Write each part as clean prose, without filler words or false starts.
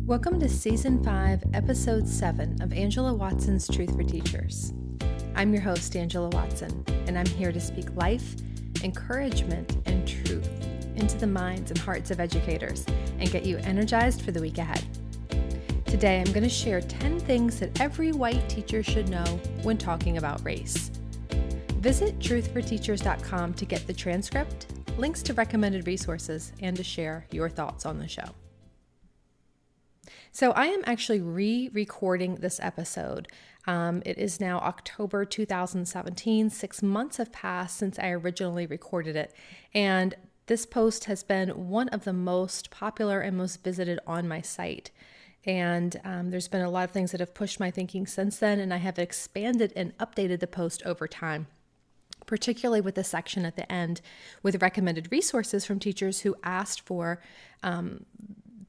Welcome to Season 5, Episode 7 of Angela Watson's Truth for Teachers. I'm your host, Angela Watson, and I'm here to speak life, encouragement, and truth into the minds and hearts of educators and get you energized for the week ahead. Today, I'm going to share 10 things that every white teacher should know when talking about race. Visit truthforteachers.com to get the transcript, links to recommended resources, and to share your thoughts on the show. So I am actually re-recording this episode. It is now October 2017. 6 months have passed since I originally recorded it. And this post has been one of the most popular and most visited on my site. And there's been a lot of things that have pushed my thinking since then, and I have expanded and updated the post over time, particularly with the section at the end with recommended resources from teachers who asked for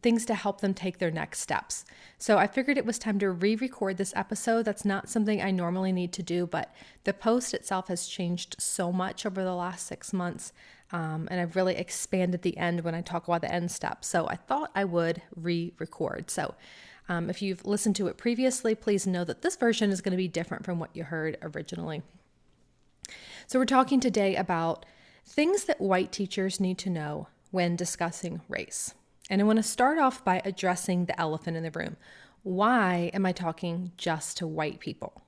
things to help them take their next steps. So I figured it was time to re-record this episode. That's not something I normally need to do, but the post itself has changed so much over the last 6 months, and I've really expanded the end when I talk about the end steps. So I thought I would re-record. So if you've listened to it previously, please know that this version is going to be different from what you heard originally. So we're talking today about things that white teachers need to know when discussing race. And I want to start off by addressing the elephant in the room. Why am I talking just to white people?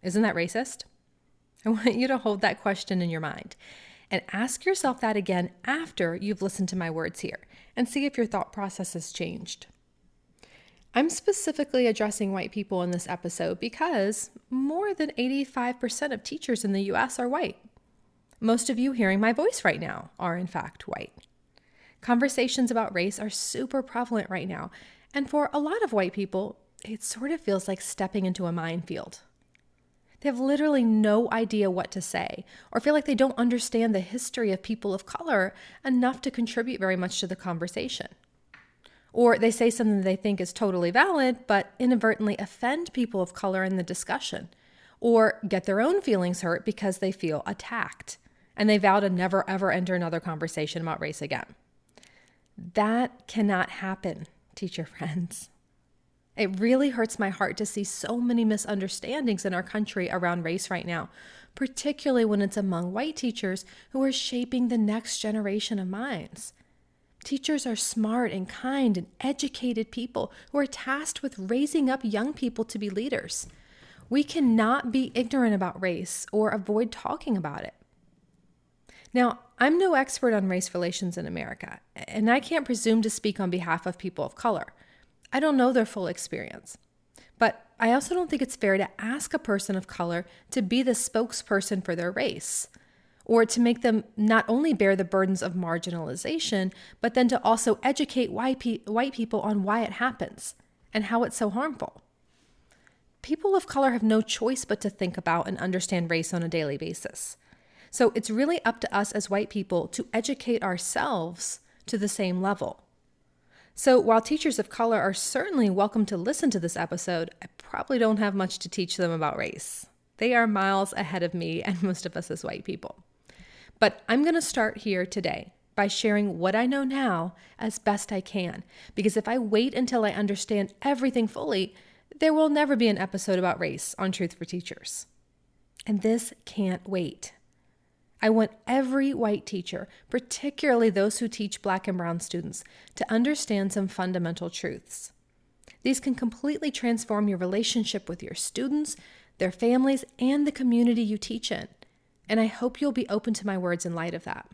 Isn't that racist? I want you to hold that question in your mind and ask yourself that again after you've listened to my words here and see if your thought process has changed. I'm specifically addressing white people in this episode because more than 85% of teachers in the U.S. are white. Most of you hearing my voice right now are in fact white. Conversations about race are super prevalent right now, and for a lot of white people, it sort of feels like stepping into a minefield. They have literally no idea what to say, or feel like they don't understand the history of people of color enough to contribute very much to the conversation. Or they say something they think is totally valid, but inadvertently offend people of color in the discussion, or get their own feelings hurt because they feel attacked, and they vow to never ever enter another conversation about race again. That cannot happen, teacher friends. It really hurts my heart to see so many misunderstandings in our country around race right now, particularly when it's among white teachers who are shaping the next generation of minds. Teachers are smart and kind and educated people who are tasked with raising up young people to be leaders. We cannot be ignorant about race or avoid talking about it. Now, I'm no expert on race relations in America, and I can't presume to speak on behalf of people of color. I don't know their full experience. But I also don't think it's fair to ask a person of color to be the spokesperson for their race, or to make them not only bear the burdens of marginalization, but then to also educate white people on why it happens and how it's so harmful. People of color have no choice but to think about and understand race on a daily basis. So it's really up to us as white people to educate ourselves to the same level. So while teachers of color are certainly welcome to listen to this episode, I probably don't have much to teach them about race. They are miles ahead of me and most of us as white people. But I'm going to start here today by sharing what I know now as best I can, because if I wait until I understand everything fully, there will never be an episode about race on Truth for Teachers. And this can't wait. I want every white teacher, particularly those who teach Black and brown students, to understand some fundamental truths. These can completely transform your relationship with your students, their families, and the community you teach in. And I hope you'll be open to my words in light of that.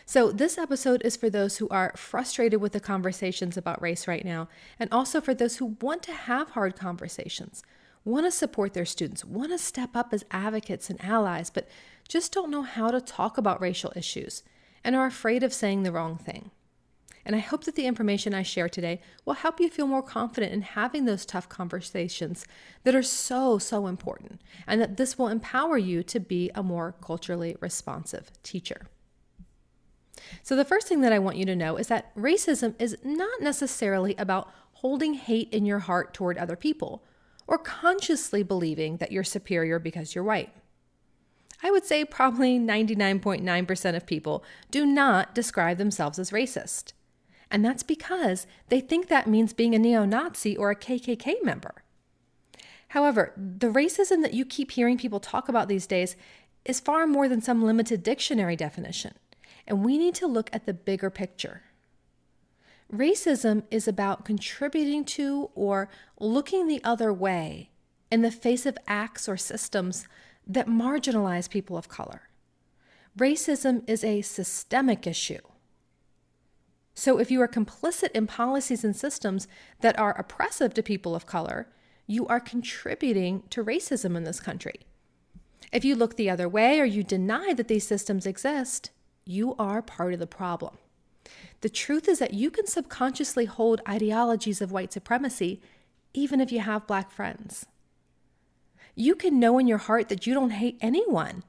So this episode is for those who are frustrated with the conversations about race right now, and also for those who want to have hard conversations, want to support their students, want to step up as advocates and allies, but just don't know how to talk about racial issues and are afraid of saying the wrong thing. And I hope that the information I share today will help you feel more confident in having those tough conversations that are so, so important, and that this will empower you to be a more culturally responsive teacher. So the first thing that I want you to know is that racism is not necessarily about holding hate in your heart toward other people or consciously believing that you're superior because you're white. I would say probably 99.9% of people do not describe themselves as racist. And that's because they think that means being a neo-Nazi or a KKK member. However, the racism that you keep hearing people talk about these days is far more than some limited dictionary definition. And we need to look at the bigger picture. Racism is about contributing to or looking the other way in the face of acts or systems that marginalize people of color. Racism is a systemic issue. So if you are complicit in policies and systems that are oppressive to people of color, you are contributing to racism in this country. If you look the other way or you deny that these systems exist, you are part of the problem. The truth is that you can subconsciously hold ideologies of white supremacy even if you have Black friends. You can know in your heart that you don't hate anyone,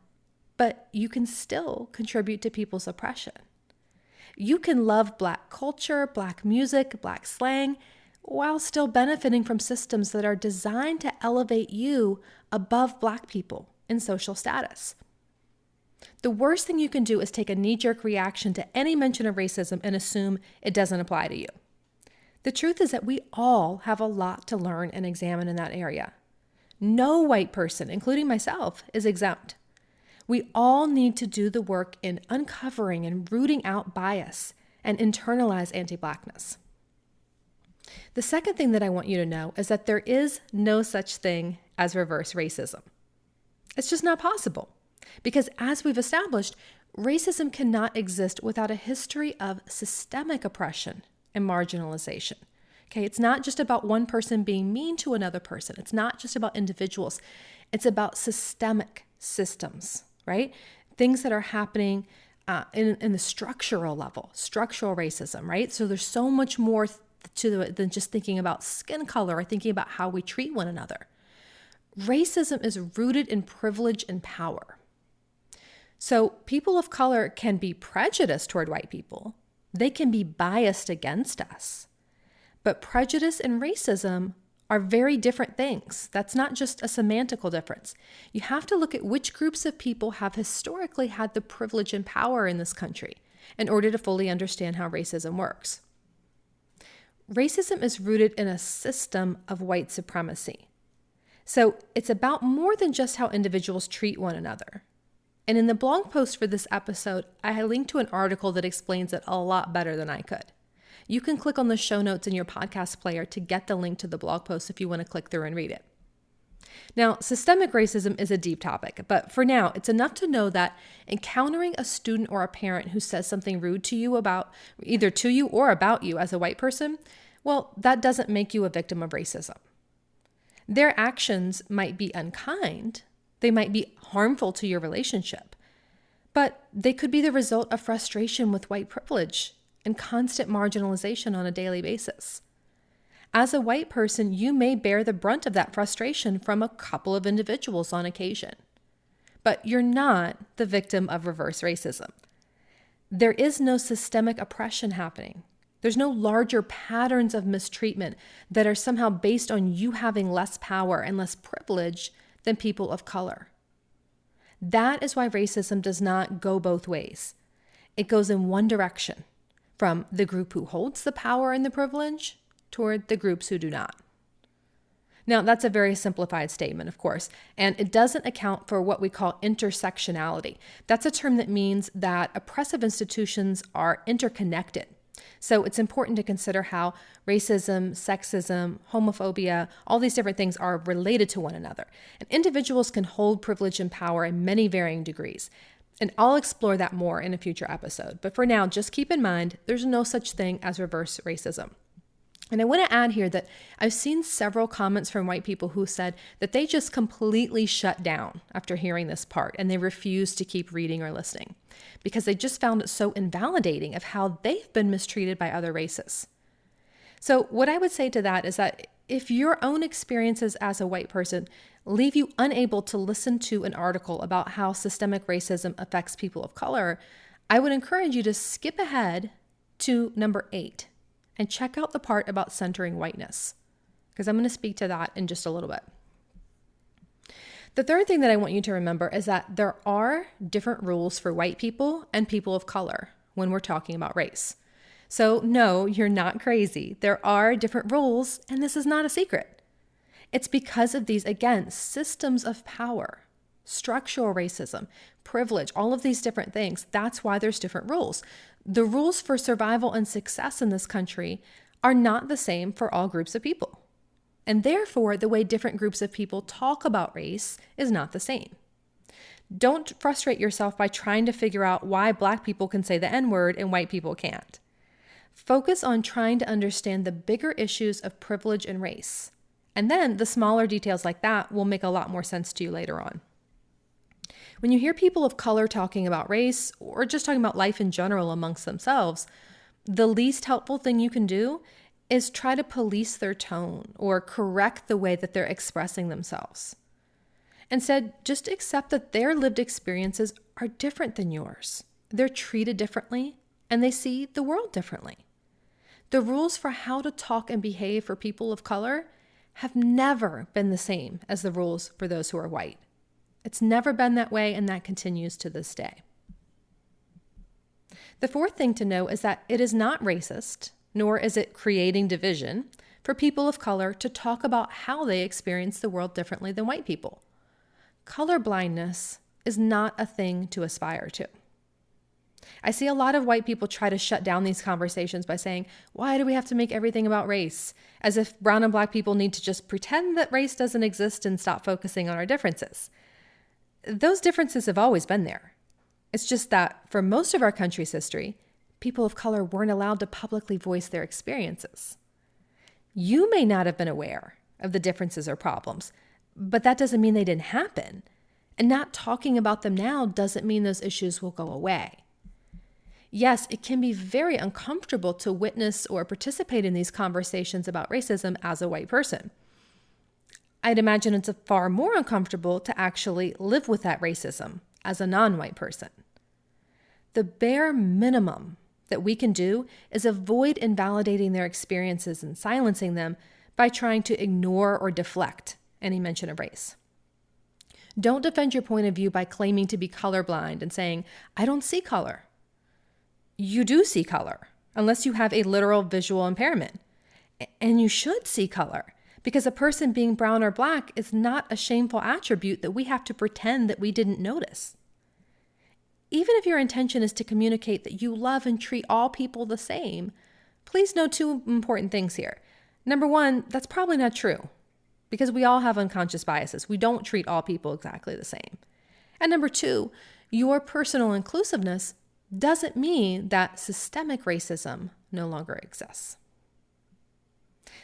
but you can still contribute to people's oppression. You can love Black culture, Black music, Black slang, while still benefiting from systems that are designed to elevate you above Black people in social status. The worst thing you can do is take a knee-jerk reaction to any mention of racism and assume it doesn't apply to you. The truth is that we all have a lot to learn and examine in that area. No white person, including myself, is exempt. We all need to do the work in uncovering and rooting out bias and internalize anti-Blackness. The second thing that I want you to know is that there is no such thing as reverse racism. It's just not possible. Because as we've established, racism cannot exist without a history of systemic oppression and marginalization. Okay, it's not just about one person being mean to another person. It's not just about individuals. It's about systemic systems, right? Things that are happening in the structural level, structural racism, right? So there's so much more to it than just thinking about skin color or thinking about how we treat one another. Racism is rooted in privilege and power. So people of color can be prejudiced toward white people. They can be biased against us. But prejudice and racism are very different things. That's not just a semantical difference. You have to look at which groups of people have historically had the privilege and power in this country in order to fully understand how racism works. Racism is rooted in a system of white supremacy. So it's about more than just how individuals treat one another. And in the blog post for this episode, I linked to an article that explains it a lot better than I could. You can click on the show notes in your podcast player to get the link to the blog post if you want to click through and read it. Now, systemic racism is a deep topic, but for now, it's enough to know that encountering a student or a parent who says something rude to you about either to you or about you as a white person, well, that doesn't make you a victim of racism. Their actions might be unkind. They might be harmful to your relationship, but they could be the result of frustration with white privilege and constant marginalization on a daily basis. As a white person, you may bear the brunt of that frustration from a couple of individuals on occasion, but you're not the victim of reverse racism. There is no systemic oppression happening. There's no larger patterns of mistreatment that are somehow based on you having less power and less privilege than people of color. That is why racism does not go both ways. It goes in one direction, from the group who holds the power and the privilege toward the groups who do not. Now, that's a very simplified statement, of course, and it doesn't account for what we call intersectionality. That's a term that means that oppressive institutions are interconnected. So it's important to consider how racism, sexism, homophobia, all these different things are related to one another. And individuals can hold privilege and power in many varying degrees. And I'll explore that more in a future episode. But for now, just keep in mind, there's no such thing as reverse racism. And I want to add here that I've seen several comments from white people who said that they just completely shut down after hearing this part and they refused to keep reading or listening because they just found it so invalidating of how they've been mistreated by other races. So what I would say to that is that if your own experiences as a white person leave you unable to listen to an article about how systemic racism affects people of color, I would encourage you to skip ahead to number 8. And check out the part about centering whiteness, because I'm going to speak to that in just a little bit. The third thing that I want you to remember is that there are different rules for white people and people of color when we're talking about race. So no, you're not crazy. There are different rules, and this is not a secret. It's because of these, again, systems of power, structural racism, privilege, all of these different things. That's why there's different rules. The rules for survival and success in this country are not the same for all groups of people. And therefore, the way different groups of people talk about race is not the same. Don't frustrate yourself by trying to figure out why Black people can say the N-word and white people can't. Focus on trying to understand the bigger issues of privilege and race. And then the smaller details like that will make a lot more sense to you later on. When you hear people of color talking about race or just talking about life in general amongst themselves, the least helpful thing you can do is try to police their tone or correct the way that they're expressing themselves. Instead, just accept that their lived experiences are different than yours. They're treated differently, and they see the world differently. The rules for how to talk and behave for people of color have never been the same as the rules for those who are white. It's never been that way, and that continues to this day. The fourth thing to know is that it is not racist, nor is it creating division, for people of color to talk about how they experience the world differently than white people. Colorblindness is not a thing to aspire to. I see a lot of white people try to shut down these conversations by saying, why do we have to make everything about race? As if brown and Black people need to just pretend that race doesn't exist and stop focusing on our differences. Those differences have always been there. It's just that for most of our country's history, people of color weren't allowed to publicly voice their experiences. You may not have been aware of the differences or problems, but that doesn't mean they didn't happen. And not talking about them now doesn't mean those issues will go away. Yes, it can be very uncomfortable to witness or participate in these conversations about racism as a white person. I'd imagine it's far more uncomfortable to actually live with that racism as a non-white person. The bare minimum that we can do is avoid invalidating their experiences and silencing them by trying to ignore or deflect any mention of race. Don't defend your point of view by claiming to be colorblind and saying, I don't see color. You do see color, unless you have a literal visual impairment. And you should see color, because a person being brown or Black is not a shameful attribute that we have to pretend that we didn't notice. Even if your intention is to communicate that you love and treat all people the same, please know two important things here. Number one, that's probably not true, because we all have unconscious biases. We don't treat all people exactly the same. And number two, your personal inclusiveness doesn't mean that systemic racism no longer exists.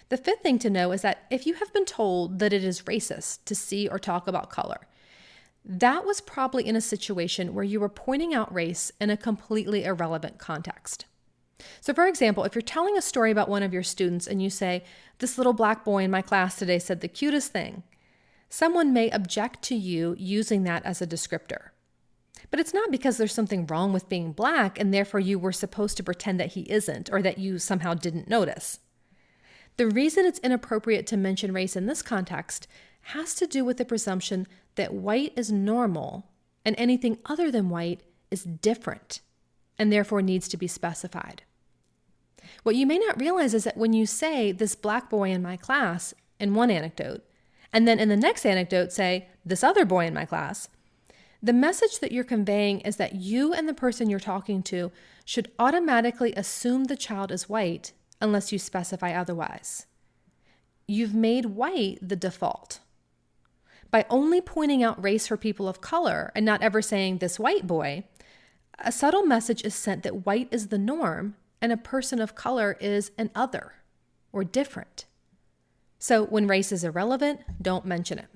The fifth thing to know is that if you have been told that it is racist to see or talk about color, that was probably in a situation where you were pointing out race in a completely irrelevant context. So for example, if you're telling a story about one of your students and you say, this little Black boy in my class today said the cutest thing, someone may object to you using that as a descriptor. But it's not because there's something wrong with being Black and therefore you were supposed to pretend that he isn't or that you somehow didn't notice. The reason it's inappropriate to mention race in this context has to do with the presumption that white is normal and anything other than white is different and therefore needs to be specified. What you may not realize is that when you say this Black boy in my class in one anecdote, and then in the next anecdote say this other boy in my class, the message that you're conveying is that you and the person you're talking to should automatically assume the child is white unless you specify otherwise. You've made white the default. By only pointing out race for people of color and not ever saying this white boy, a subtle message is sent that white is the norm and a person of color is an other or different. So when race is irrelevant, don't mention it.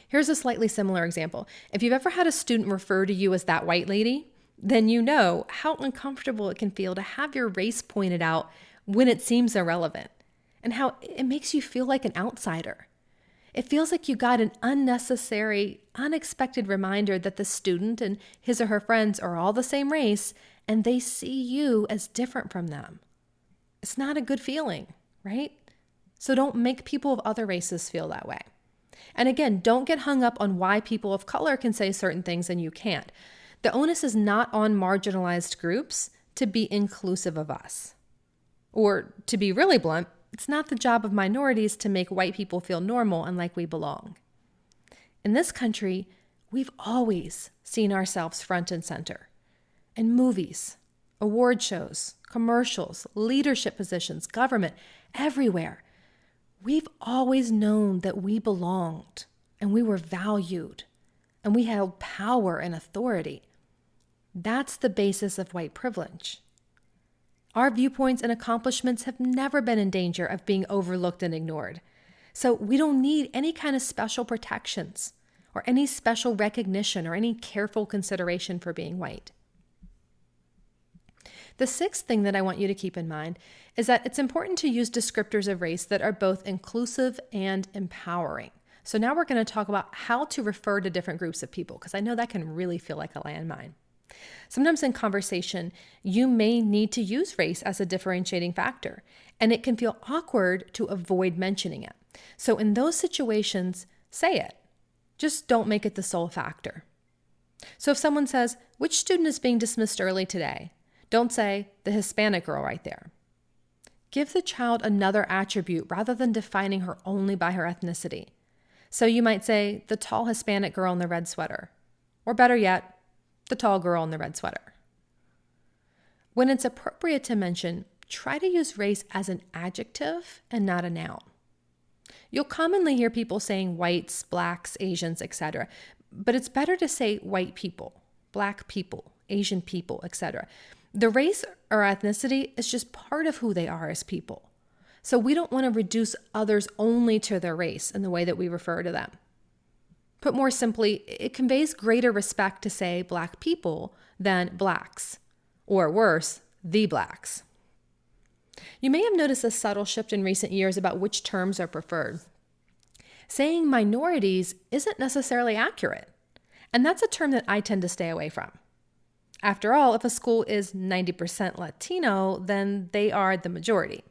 Here's a slightly similar example. If you've ever had a student refer to you as that white lady, then you know how uncomfortable it can feel to have your race pointed out when it seems irrelevant, and how it makes you feel like an outsider. It feels like you got an unnecessary, unexpected reminder that the student and his or her friends are all the same race, and they see you as different from them. It's not a good feeling, right? So don't make people of other races feel that way. And again, don't get hung up on why people of color can say certain things and you can't. The onus is not on marginalized groups to be inclusive of us. Or to be really blunt, it's not the job of minorities to make white people feel normal and like we belong. In this country, we've always seen ourselves front and center. In movies, award shows, commercials, leadership positions, government, everywhere. We've always known that we belonged and we were valued and we held power and authority. That's the basis of white privilege. Our viewpoints and accomplishments have never been in danger of being overlooked and ignored. So we don't need any kind of special protections or any special recognition or any careful consideration for being white. The sixth thing that I want you to keep in mind is that it's important to use descriptors of race that are both inclusive and empowering. So now we're going to talk about how to refer to different groups of people, because I know that can really feel like a landmine. Sometimes in conversation, you may need to use race as a differentiating factor, and it can feel awkward to avoid mentioning it. So in those situations, say it. Just don't make it the sole factor. So if someone says, "Which student is being dismissed early today?" Don't say, "The Hispanic girl right there." Give the child another attribute rather than defining her only by her ethnicity. So you might say, "The tall Hispanic girl in the red sweater." Or better yet, "The tall girl in the red sweater." When it's appropriate to mention, try to use race as an adjective and not a noun. You'll commonly hear people saying whites, blacks, Asians, etc. But it's better to say white people, black people, Asian people, etc. The race or ethnicity is just part of who they are as people. So we don't want to reduce others only to their race in the way that we refer to them. Put more simply, it conveys greater respect to say black people than blacks, or worse, the blacks. You may have noticed a subtle shift in recent years about which terms are preferred. Saying minorities isn't necessarily accurate, and that's a term that I tend to stay away from. After all, if a school is 90% Latino, then they are the majority.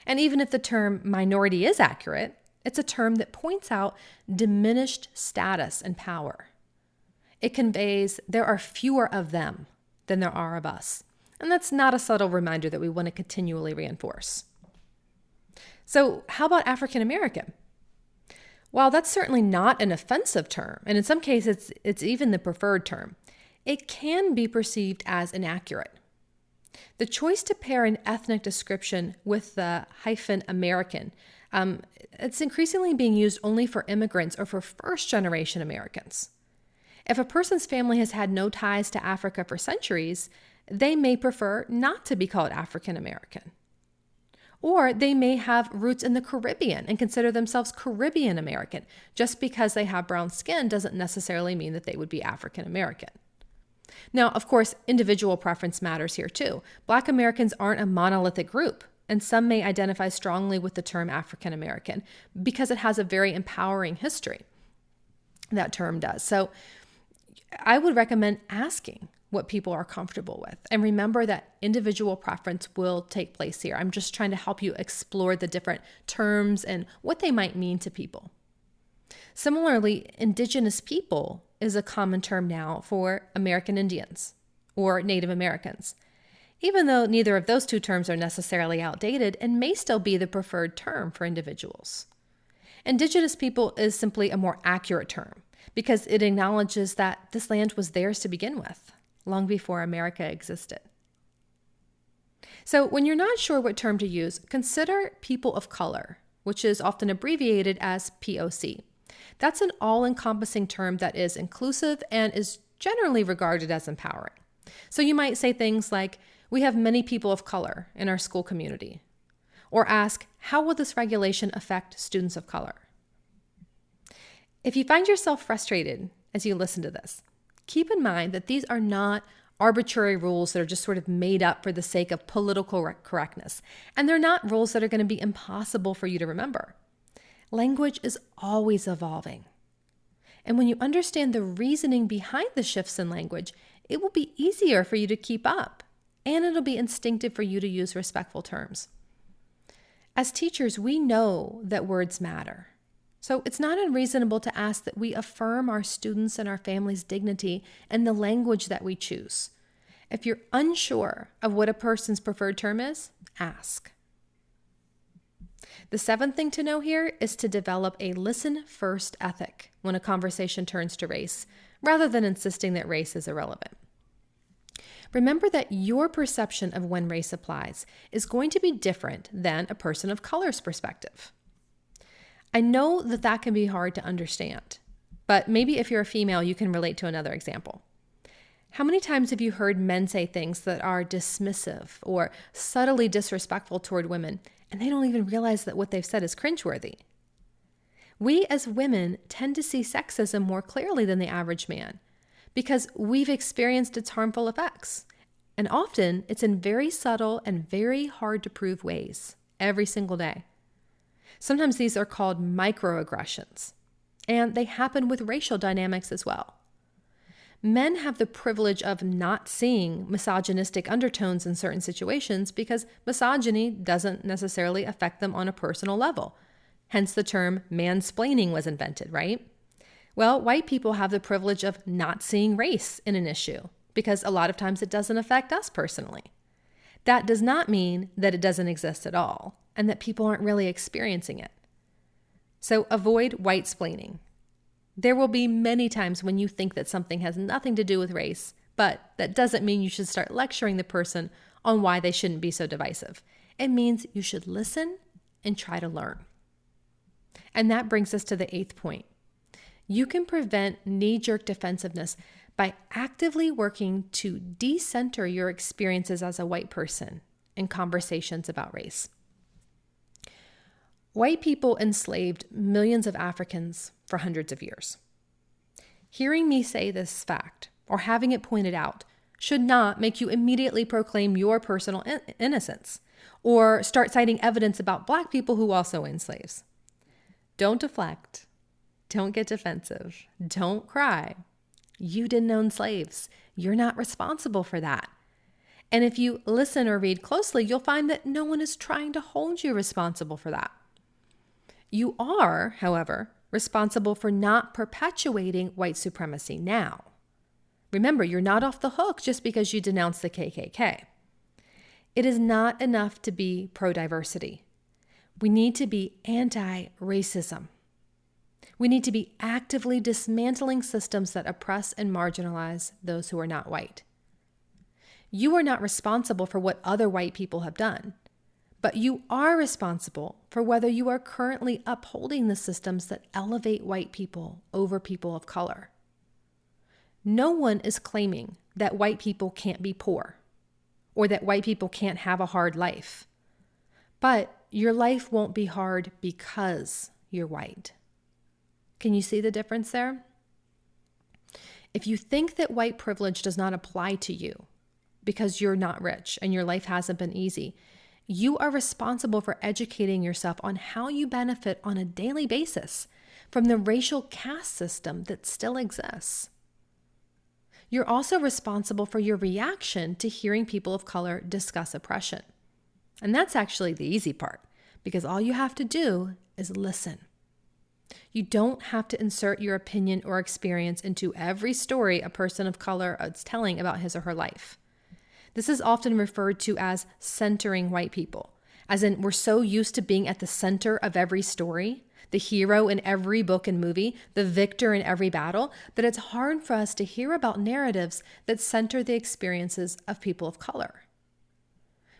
And even if the term minority is accurate, it's a term that points out diminished status and power. It conveys there are fewer of them than there are of us. And that's not a subtle reminder that we want to continually reinforce. So how about African American? While that's certainly not an offensive term, and in some cases it's even the preferred term, it can be perceived as inaccurate. The choice to pair an ethnic description with the hyphen American, it's increasingly being used only for immigrants or for first-generation Americans. If a person's family has had no ties to Africa for centuries, they may prefer not to be called African American. Or they may have roots in the Caribbean and consider themselves Caribbean American. Just because they have brown skin doesn't necessarily mean that they would be African American. Now, of course, individual preference matters here too. Black Americans aren't a monolithic group, and some may identify strongly with the term African American because it has a very empowering history. That term does. So I would recommend asking what people are comfortable with. And remember that individual preference will take place here. I'm just trying to help you explore the different terms and what they might mean to people. Similarly, Indigenous people is a common term now for American Indians or Native Americans, even though neither of those two terms are necessarily outdated and may still be the preferred term for individuals. Indigenous people is simply a more accurate term because it acknowledges that this land was theirs to begin with, long before America existed. So when you're not sure what term to use, consider people of color, which is often abbreviated as POC. That's an all-encompassing term that is inclusive and is generally regarded as empowering. So you might say things like, "We have many people of color in our school community," or ask, "How will this regulation affect students of color?" If you find yourself frustrated as you listen to this, keep in mind that these are not arbitrary rules that are just sort of made up for the sake of political correctness. And they're not rules that are going to be impossible for you to remember. Language is always evolving. And when you understand the reasoning behind the shifts in language, it will be easier for you to keep up. And it'll be instinctive for you to use respectful terms. As teachers, we know that words matter. So it's not unreasonable to ask that we affirm our students' and our families' dignity and the language that we choose. If you're unsure of what a person's preferred term is, ask. The seventh thing to know here is to develop a listen first ethic when a conversation turns to race, rather than insisting that race is irrelevant. Remember that your perception of when race applies is going to be different than a person of color's perspective. I know that that can be hard to understand, but maybe if you're a female, you can relate to another example. How many times have you heard men say things that are dismissive or subtly disrespectful toward women, and they don't even realize that what they've said is cringeworthy? We as women tend to see sexism more clearly than the average man because we've experienced its harmful effects. And often it's in very subtle and very hard to prove ways every single day. Sometimes these are called microaggressions, and they happen with racial dynamics as well. Men have the privilege of not seeing misogynistic undertones in certain situations because misogyny doesn't necessarily affect them on a personal level. Hence the term mansplaining was invented, right? Well, white people have the privilege of not seeing race in an issue because a lot of times it doesn't affect us personally. That does not mean that it doesn't exist at all and that people aren't really experiencing it. So avoid white-splaining. There will be many times when you think that something has nothing to do with race, but that doesn't mean you should start lecturing the person on why they shouldn't be so divisive. It means you should listen and try to learn. And that brings us to the eighth point. You can prevent knee-jerk defensiveness by actively working to decenter your experiences as a white person in conversations about race. White people enslaved millions of Africans for hundreds of years. Hearing me say this fact or having it pointed out should not make you immediately proclaim your personal innocence or start citing evidence about Black people who also owned slaves. Don't deflect. Don't get defensive. Don't cry. You didn't own slaves. You're not responsible for that. And if you listen or read closely, you'll find that no one is trying to hold you responsible for that. You are, however, responsible for not perpetuating white supremacy now. Remember, you're not off the hook just because you denounce the KKK. It is not enough to be pro-diversity. We need to be anti-racism. We need to be actively dismantling systems that oppress and marginalize those who are not white. You are not responsible for what other white people have done, but you are responsible for whether you are currently upholding the systems that elevate white people over people of color. No one is claiming that white people can't be poor or that white people can't have a hard life, but your life won't be hard because you're white. Can you see the difference there? If you think that white privilege does not apply to you because you're not rich and your life hasn't been easy, you are responsible for educating yourself on how you benefit on a daily basis from the racial caste system that still exists. You're also responsible for your reaction to hearing people of color discuss oppression. And that's actually the easy part, because all you have to do is listen. You don't have to insert your opinion or experience into every story a person of color is telling about his or her life. This is often referred to as centering white people, as in we're so used to being at the center of every story, the hero in every book and movie, the victor in every battle, that it's hard for us to hear about narratives that center the experiences of people of color.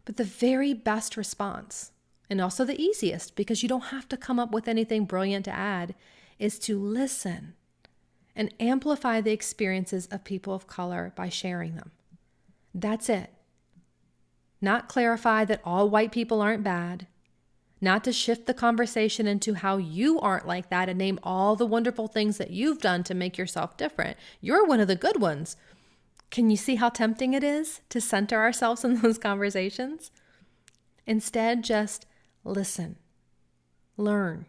But the very best response, and also the easiest, because you don't have to come up with anything brilliant to add, is to listen and amplify the experiences of people of color by sharing them. That's it. Not clarify that all white people aren't bad. Not to shift the conversation into how you aren't like that and name all the wonderful things that you've done to make yourself different. You're one of the good ones. Can you see how tempting it is to center ourselves in those conversations? Instead, just listen, learn,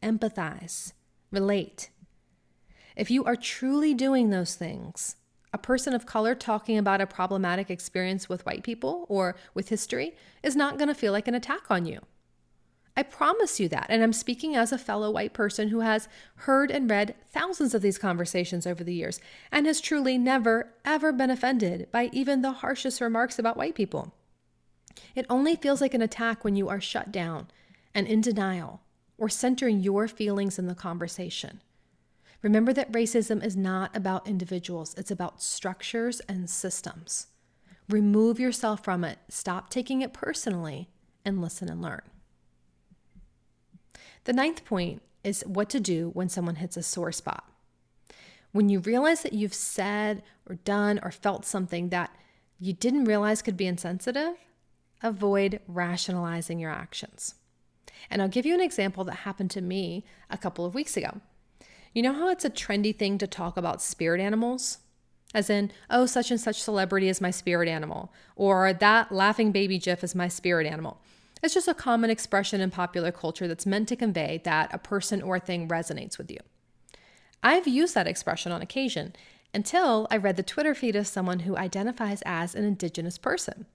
empathize, relate. If you are truly doing those things, a person of color talking about a problematic experience with white people or with history is not going to feel like an attack on you. I promise you that. And I'm speaking as a fellow white person who has heard and read thousands of these conversations over the years and has truly never, ever been offended by even the harshest remarks about white people. It only feels like an attack when you are shut down and in denial or centering your feelings in the conversation. Remember that racism is not about individuals. It's about structures and systems. Remove yourself from it. Stop taking it personally and listen and learn. The 9th point is what to do when someone hits a sore spot. When you realize that you've said or done or felt something that you didn't realize could be insensitive, avoid rationalizing your actions. And I'll give you an example that happened to me a couple of weeks ago. You know how it's a trendy thing to talk about spirit animals? As in, oh, such and such celebrity is my spirit animal, or that laughing baby gif is my spirit animal. It's just a common expression in popular culture that's meant to convey that a person or thing resonates with you. I've used that expression on occasion until I read the Twitter feed of someone who identifies as an Indigenous person.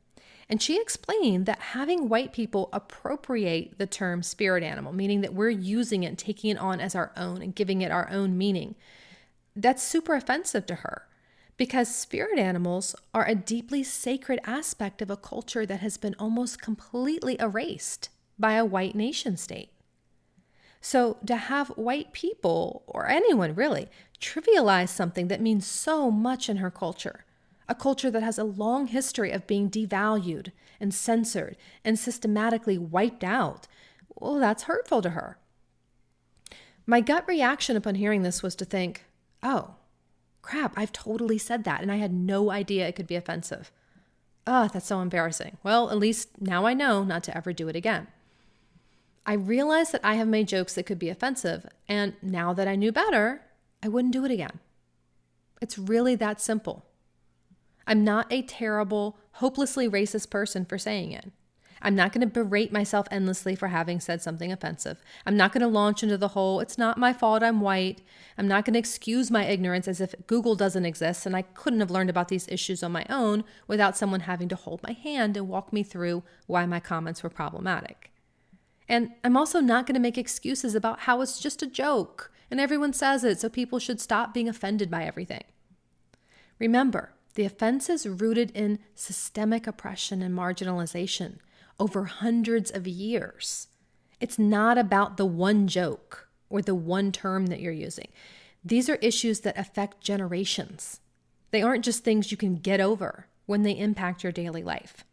And she explained that having white people appropriate the term spirit animal, meaning that we're using it and taking it on as our own and giving it our own meaning, that's super offensive to her. Because spirit animals are a deeply sacred aspect of a culture that has been almost completely erased by a white nation state. So to have white people, or anyone really, trivialize something that means so much in her culture, a culture that has a long history of being devalued and censored and systematically wiped out, well, that's hurtful to her. My gut reaction upon hearing this was to think, oh, crap, I've totally said that, and I had no idea it could be offensive. Oh, that's so embarrassing. Well, at least now I know not to ever do it again. I realized that I have made jokes that could be offensive, and now that I knew better, I wouldn't do it again. It's really that simple. I'm not a terrible, hopelessly racist person for saying it. I'm not going to berate myself endlessly for having said something offensive. I'm not going to launch into the whole, it's not my fault I'm white. I'm not going to excuse my ignorance as if Google doesn't exist and I couldn't have learned about these issues on my own without someone having to hold my hand and walk me through why my comments were problematic. And I'm also not going to make excuses about how it's just a joke and everyone says it, so people should stop being offended by everything. Remember, the offense is rooted in systemic oppression and marginalization over hundreds of years. It's not about the one joke or the one term that you're using. These are issues that affect generations. They aren't just things you can get over when they impact your daily life.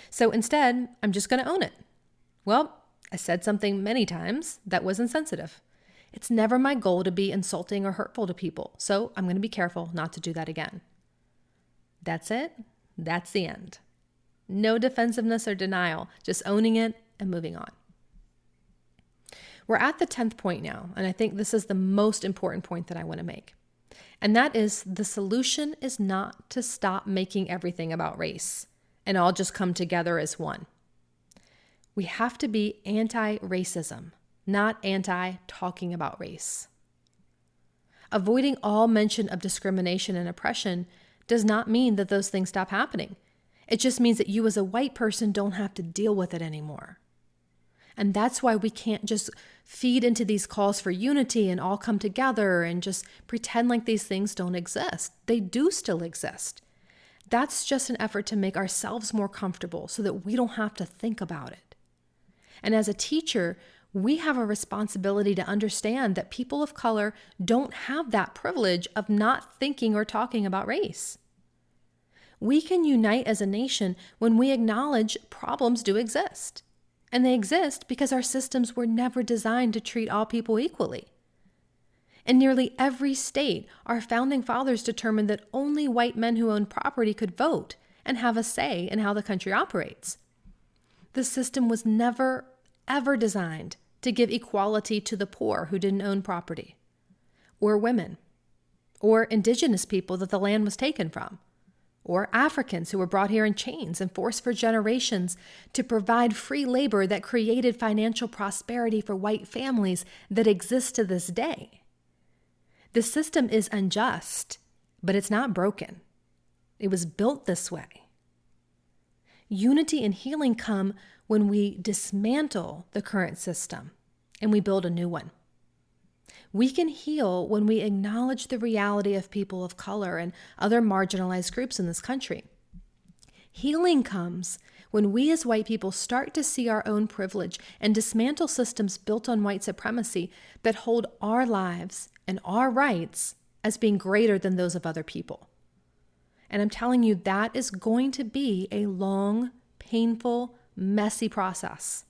So instead, I'm just going to own it. Well, I said something many times that was insensitive. It's never my goal to be insulting or hurtful to people, so I'm going to be careful not to do that again. That's it. That's the end. No defensiveness or denial, just owning it and moving on. We're at the 10th point now, and I think this is the most important point that I want to make. And that is the solution is not to stop making everything about race and all just come together as one. We have to be anti-racism, not anti-talking about race. Avoiding all mention of discrimination and oppression does not mean that those things stop happening. It just means that you as a white person don't have to deal with it anymore. And that's why we can't just feed into these calls for unity and all come together and just pretend like these things don't exist. They do still exist. That's just an effort to make ourselves more comfortable so that we don't have to think about it. And as a teacher, we have a responsibility to understand that people of color don't have that privilege of not thinking or talking about race. We can unite as a nation when we acknowledge problems do exist. And they exist because our systems were never designed to treat all people equally. In nearly every state, our founding fathers determined that only white men who owned property could vote and have a say in how the country operates. The system was never, ever designed to give equality to the poor who didn't own property, or women, or indigenous people that the land was taken from, or Africans who were brought here in chains and forced for generations to provide free labor that created financial prosperity for white families that exist to this day. The system is unjust, but it's not broken. It was built this way. Unity and healing come when we dismantle the current system and we build a new one. We can heal when we acknowledge the reality of people of color and other marginalized groups in this country. Healing comes when we as white people start to see our own privilege and dismantle systems built on white supremacy that hold our lives and our rights as being greater than those of other people. And I'm telling you, that is going to be a long, painful, messy process.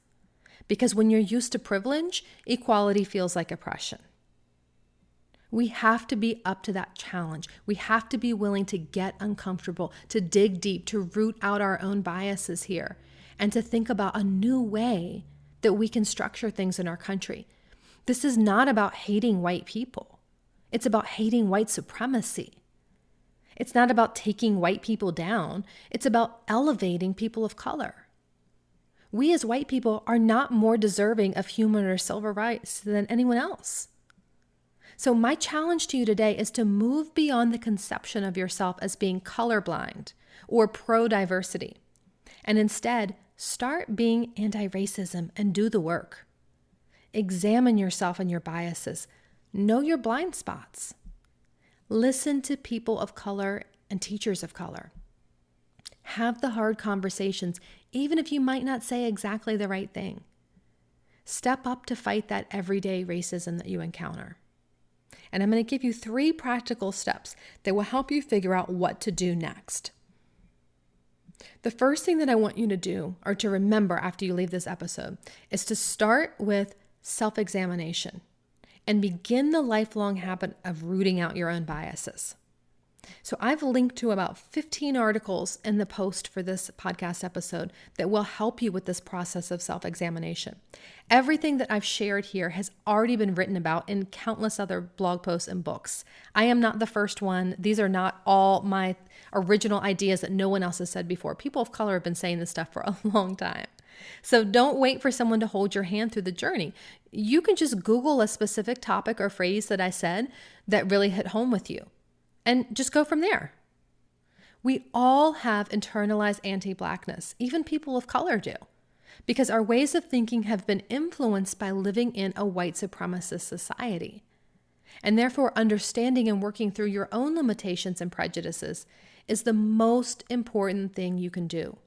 Because when you're used to privilege, equality feels like oppression. We have to be up to that challenge. We have to be willing to get uncomfortable, to dig deep, to root out our own biases here, and to think about a new way that we can structure things in our country. This is not about hating white people. It's about hating white supremacy. It's not about taking white people down. It's about elevating people of color. We as white people are not more deserving of human or civil rights than anyone else. So my challenge to you today is to move beyond the conception of yourself as being colorblind or pro-diversity, and instead start being anti-racism and do the work. Examine yourself and your biases. Know your blind spots. Listen to people of color and teachers of color. Have the hard conversations, even if you might not say exactly the right thing. Step up to fight that everyday racism that you encounter. And I'm going to give you 3 practical steps that will help you figure out what to do next. The first thing that I want you to do, or to remember after you leave this episode, is to start with self-examination and begin the lifelong habit of rooting out your own biases. So I've linked to about 15 articles in the post for this podcast episode that will help you with this process of self-examination. Everything that I've shared here has already been written about in countless other blog posts and books. I am not the first one. These are not all my original ideas that no one else has said before. People of color have been saying this stuff for a long time. So don't wait for someone to hold your hand through the journey. You can just Google a specific topic or phrase that I said that really hit home with you, and just go from there. We all have internalized anti-Blackness, even people of color do, because our ways of thinking have been influenced by living in a white supremacist society. And therefore, understanding and working through your own limitations and prejudices is the most important thing you can do.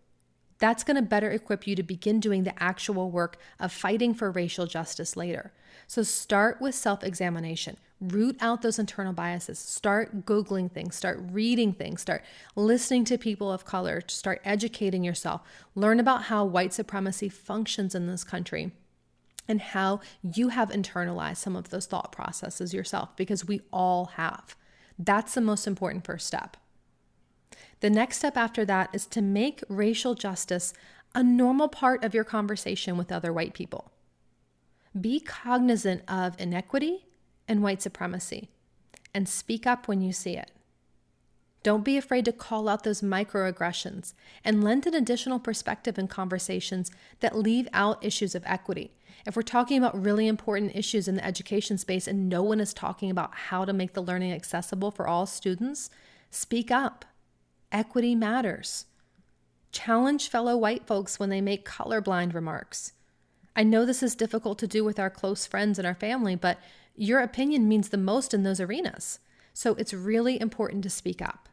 That's going to better equip you to begin doing the actual work of fighting for racial justice later. So start with self-examination. Root out those internal biases. Start Googling things. Start reading things. Start listening to people of color. Start educating yourself. Learn about how white supremacy functions in this country and how you have internalized some of those thought processes yourself, because we all have. That's the most important first step. The next step after that is to make racial justice a normal part of your conversation with other white people. Be cognizant of inequity and white supremacy, and speak up when you see it. Don't be afraid to call out those microaggressions and lend an additional perspective in conversations that leave out issues of equity. If we're talking about really important issues in the education space and no one is talking about how to make the learning accessible for all students, speak up. Equity matters. Challenge fellow white folks when they make colorblind remarks. I know this is difficult to do with our close friends and our family, but your opinion means the most in those arenas. So it's really important to speak up.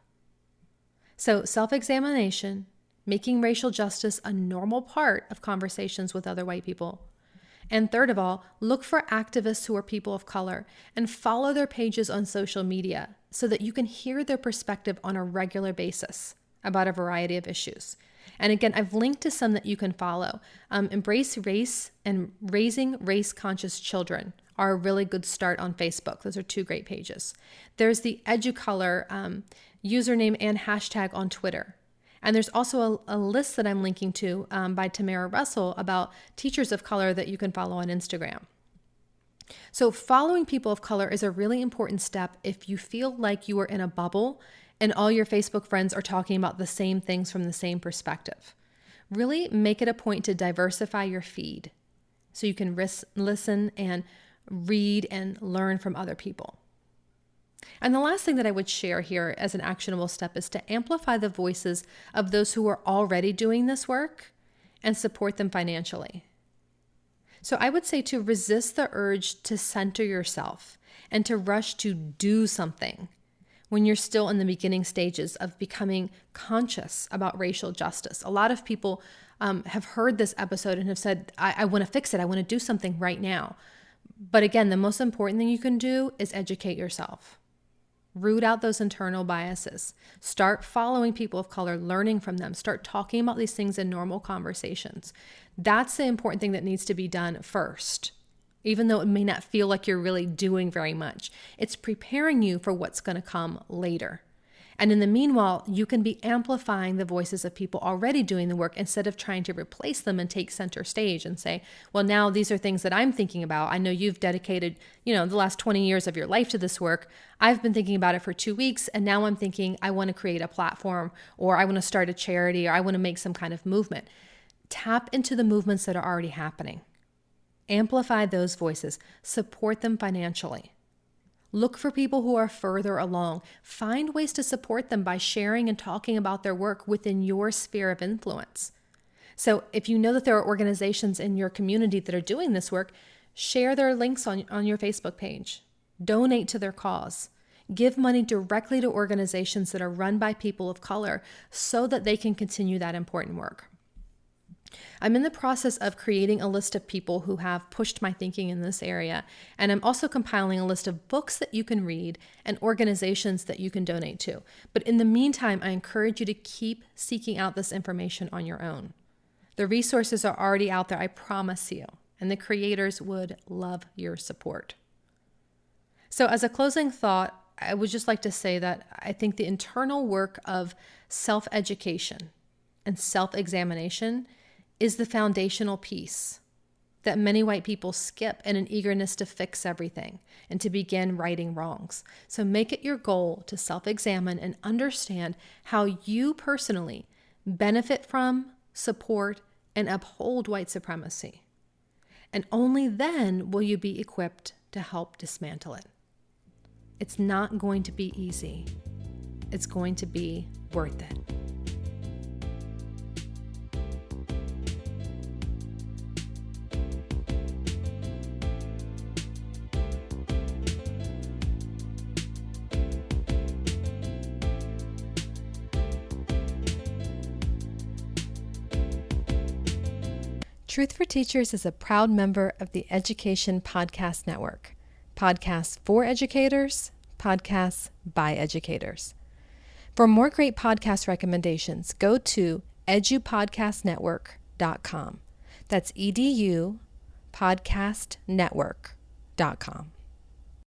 So self-examination, making racial justice a normal part of conversations with other white people. And third of all, look for activists who are people of color and follow their pages on social media so that you can hear their perspective on a regular basis about a variety of issues. And again, I've linked to some that you can follow. Embrace Race and Raising Race-Conscious Children are a really good start on Facebook. Those are 2 great pages. There's the EduColor username and hashtag on Twitter. And there's also a list that I'm linking to by Tamara Russell about teachers of color that you can follow on Instagram. So following people of color is a really important step if you feel like you are in a bubble and all your Facebook friends are talking about the same things from the same perspective. Really make it a point to diversify your feed so you can listen and read and learn from other people. And the last thing that I would share here as an actionable step is to amplify the voices of those who are already doing this work and support them financially. So I would say to resist the urge to center yourself and to rush to do something when you're still in the beginning stages of becoming conscious about racial justice. A lot of people have heard this episode and have said, I want to fix it. I want to do something right now. But again, the most important thing you can do is educate yourself. Root out those internal biases. Start following people of color, learning from them. Start talking about these things in normal conversations. That's the important thing that needs to be done first. Even though it may not feel like you're really doing very much, it's preparing you for what's going to come later. And in the meanwhile, you can be amplifying the voices of people already doing the work instead of trying to replace them and take center stage and say, well, now these are things that I'm thinking about. I know you've dedicated, the last 20 years of your life to this work. I've been thinking about it for 2 weeks, and now I'm thinking I want to create a platform, or I want to start a charity, or I want to make some kind of movement. Tap into the movements that are already happening. Amplify those voices. Support them financially. Look for people who are further along. Find ways to support them by sharing and talking about their work within your sphere of influence. So if you know that there are organizations in your community that are doing this work, share their links on your Facebook page. Donate to their cause. Give money directly to organizations that are run by people of color so that they can continue that important work. I'm in the process of creating a list of people who have pushed my thinking in this area, and I'm also compiling a list of books that you can read and organizations that you can donate to. But in the meantime, I encourage you to keep seeking out this information on your own. The resources are already out there, I promise you, and the creators would love your support. So as a closing thought, I would just like to say that I think the internal work of self-education and self-examination is the foundational piece that many white people skip in an eagerness to fix everything and to begin righting wrongs. So make it your goal to self-examine and understand how you personally benefit from, support, and uphold white supremacy. And only then will you be equipped to help dismantle it. It's not going to be easy. It's going to be worth it. Truth for Teachers is a proud member of the Education Podcast Network. Podcasts for educators, podcasts by educators. For more great podcast recommendations, go to edupodcastnetwork.com. That's edupodcastnetwork.com.